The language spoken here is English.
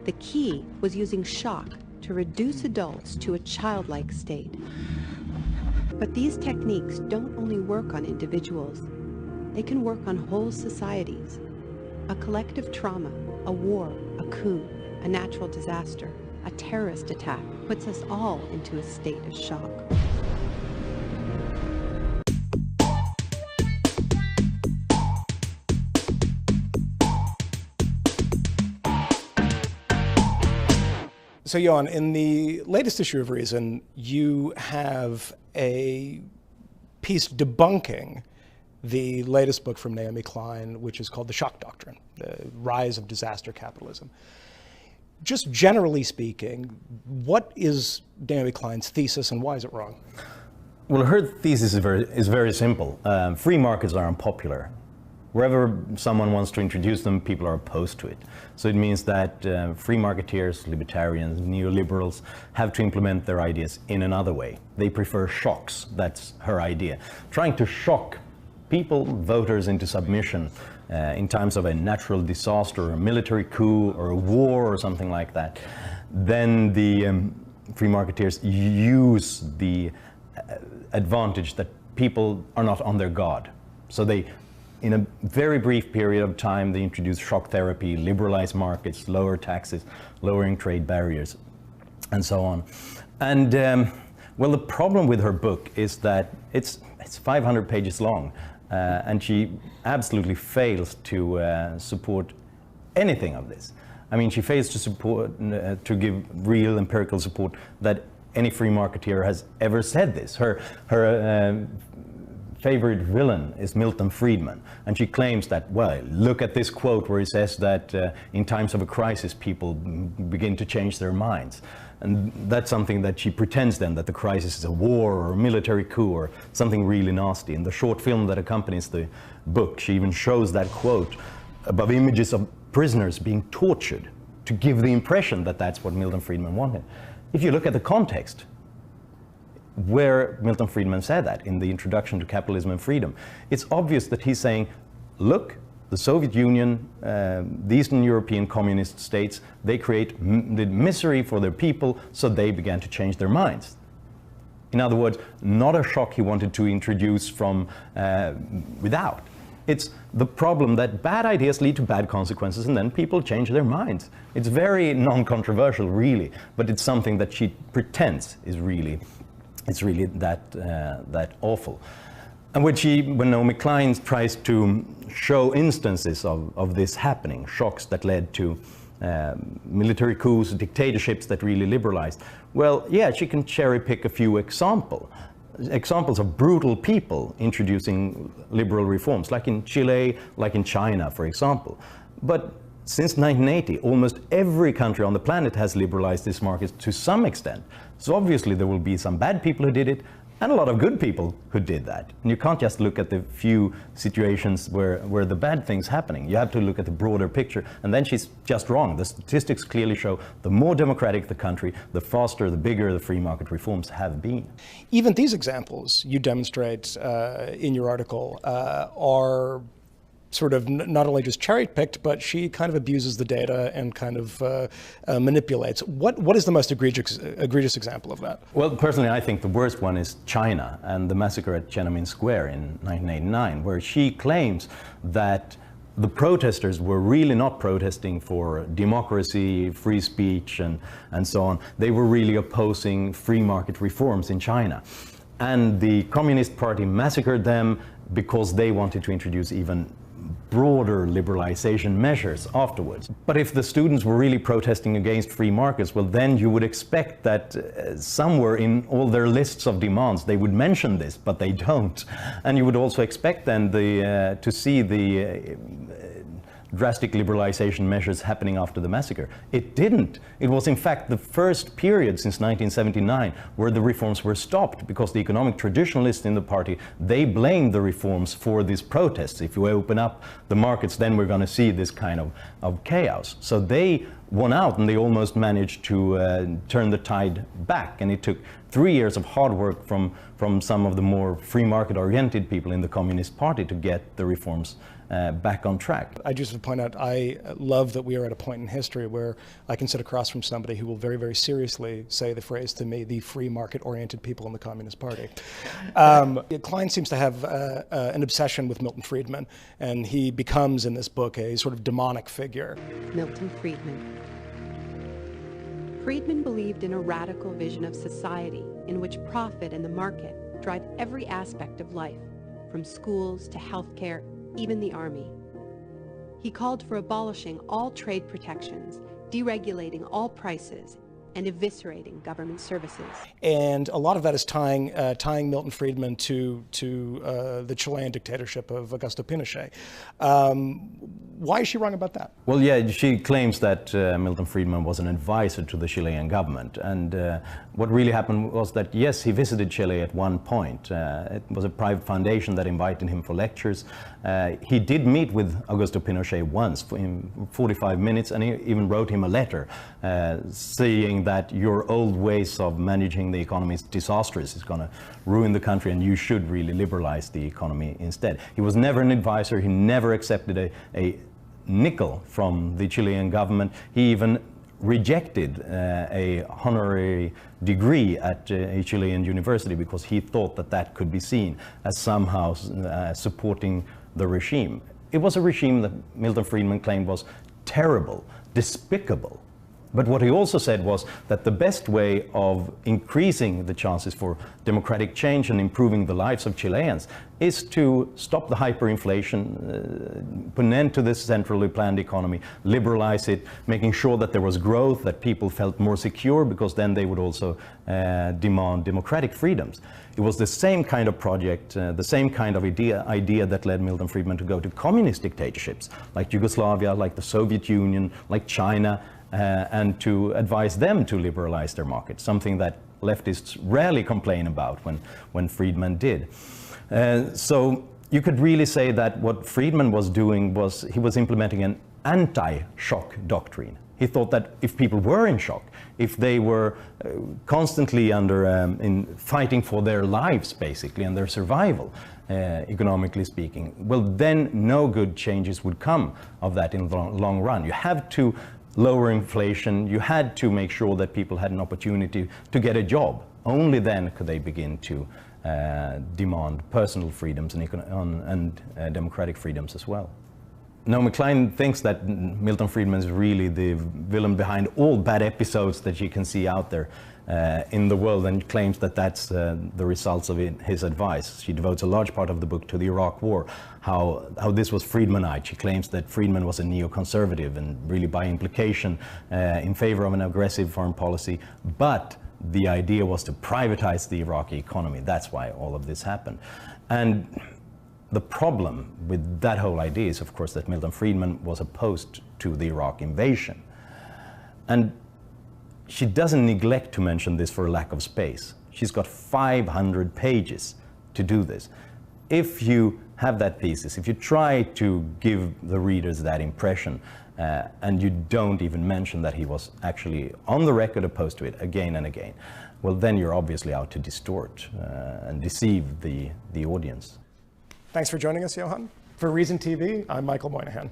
The key was using shock to reduce adults to a childlike state. But these techniques don't only work on individuals. They can work on whole societies. A collective trauma, a war, a coup, a natural disaster, a terrorist attack puts us all into a state of shock. So Johan, in the latest issue of Reason, you have a piece debunking the latest book from Naomi Klein, which is called The Shock Doctrine, The Rise of Disaster Capitalism. Just generally speaking, what is Naomi Klein's thesis and why is it wrong? Well, her thesis is very simple. Free markets are unpopular. Wherever someone wants to introduce them, people are opposed to it. So it means that free marketeers, libertarians, neoliberals have to implement their ideas in another way. They prefer shocks. That's her idea. Trying to shock people, voters, into submission in times of a natural disaster, a military coup, or a war, or something like that. Then the free marketeers use the advantage that people are not on their guard. So they, in a very brief period of time, they introduce shock therapy, liberalize markets, lower taxes, lowering trade barriers, and so on. And well, the problem with her book is that it's 500 pages long, and she absolutely fails to support anything of this. I mean, she fails to support, to give real empirical support that any free marketeer has ever said this. Her favorite villain is Milton Friedman, and she claims that, well, look at this quote where he says that in times of a crisis people begin to change their minds. And that's something that she pretends then that the crisis is a war or a military coup or something really nasty. In the short film that accompanies the book, she even shows that quote above images of prisoners being tortured to give the impression that that's what Milton Friedman wanted. If you look at the context, where Milton Friedman said that in the introduction to Capitalism and Freedom, it's obvious that he's saying, look, the Soviet Union, the Eastern European communist states, they create the misery for their people, so they began to change their minds. In other words, not a shock he wanted to introduce from without. It's the problem that bad ideas lead to bad consequences, and then people change their minds. It's very non-controversial, really, but it's something that she pretends is really that awful. And when Naomi Klein tries to show instances of this happening, shocks that led to military coups, dictatorships that really liberalized, well, yeah, she can cherry pick a few examples of brutal people introducing liberal reforms, like in Chile, like in China, for example. But since 1980, almost every country on the planet has liberalized its markets to some extent. So obviously there will be some bad people who did it, and a lot of good people who did that. And you can't just look at the few situations where the bad thing's happening. You have to look at the broader picture, and then she's just wrong. The statistics clearly show the more democratic the country, the faster, the bigger the free market reforms have been. Even these examples you demonstrate in your article are sort of not only just cherry-picked, but she kind of abuses the data and kind of manipulates. What is the most egregious example of that? Well, personally, I think the worst one is China and the massacre at Tiananmen Square in 1989, where she claims that the protesters were really not protesting for democracy, free speech, and so on. They were really opposing free market reforms in China. And the Communist Party massacred them because they wanted to introduce even broader liberalization measures afterwards. But if the students were really protesting against free markets, well, then you would expect that somewhere in all their lists of demands they would mention this, but they don't. And you would also expect then to see the drastic liberalization measures happening after the massacre. It didn't. It was in fact the first period since 1979 where the reforms were stopped because the economic traditionalists in the party, they blamed the reforms for these protests. If you open up the markets, then we're going to see this kind of chaos. So they won out, and they almost managed to turn the tide back. And it took 3 years of hard work from some of the more free market oriented people in the Communist Party to get the reforms back on track. I just want to point out, I love that we are at a point in history where I can sit across from somebody who will very, very seriously say the phrase to me, the free market-oriented people in the Communist Party. Klein seems to have an obsession with Milton Friedman, and he becomes in this book a sort of demonic figure. Milton Friedman. Friedman believed in a radical vision of society in which profit and the market drive every aspect of life, from schools to healthcare, even the army. He called for abolishing all trade protections, deregulating all prices, and eviscerating government services. And a lot of that is tying Milton Friedman to the Chilean dictatorship of Augusto Pinochet. Why is she wrong about that? Well, yeah, she claims that Milton Friedman was an advisor to the Chilean government. And what really happened was that, yes, he visited Chile at one point. It was a private foundation that invited him for lectures. He did meet with Augusto Pinochet once in 45 minutes, and he even wrote him a letter saying that your old ways of managing the economy is disastrous. It's going to ruin the country, and you should really liberalize the economy instead. He was never an advisor. He never accepted a nickel from the Chilean government. He even rejected a honorary degree at a Chilean university because he thought that that could be seen as somehow supporting the regime. It was a regime that Milton Friedman claimed was terrible, despicable. But what he also said was that the best way of increasing the chances for democratic change and improving the lives of Chileans is to stop the hyperinflation, put an end to this centrally planned economy, liberalize it, making sure that there was growth, that people felt more secure, because then they would also demand democratic freedoms. It was the same kind of project, the same kind of idea that led Milton Friedman to go to communist dictatorships like Yugoslavia, like the Soviet Union, like China, and to advise them to liberalize their market, something that leftists rarely complain about when Friedman did. So you could really say that what Friedman was doing was he was implementing an anti-shock doctrine. He thought that if people were in shock, if they were constantly fighting for their lives, basically, and their survival, economically speaking, well, then no good changes would come of that in the long run. You have to lower inflation. You had to make sure that people had an opportunity to get a job. Only then could they begin to demand personal freedoms and democratic freedoms as well. Naomi Klein thinks that Milton Friedman is really the villain behind all bad episodes that you can see out there in the world, and claims that that's the results of his advice. She devotes a large part of the book to the Iraq War, how this was Friedmanite. She claims that Friedman was a neoconservative and really by implication in favor of an aggressive foreign policy, but the idea was to privatize the Iraqi economy. That's why all of this happened. And the problem with that whole idea is, of course, that Milton Friedman was opposed to the Iraq invasion. And she doesn't neglect to mention this for a lack of space. She's got 500 pages to do this. If you have that thesis, if you try to give the readers that impression, and you don't even mention that he was actually on the record opposed to it again and again, well, then you're obviously out to distort and deceive the audience. Thanks for joining us, Johan. For Reason TV, I'm Michael Moynihan.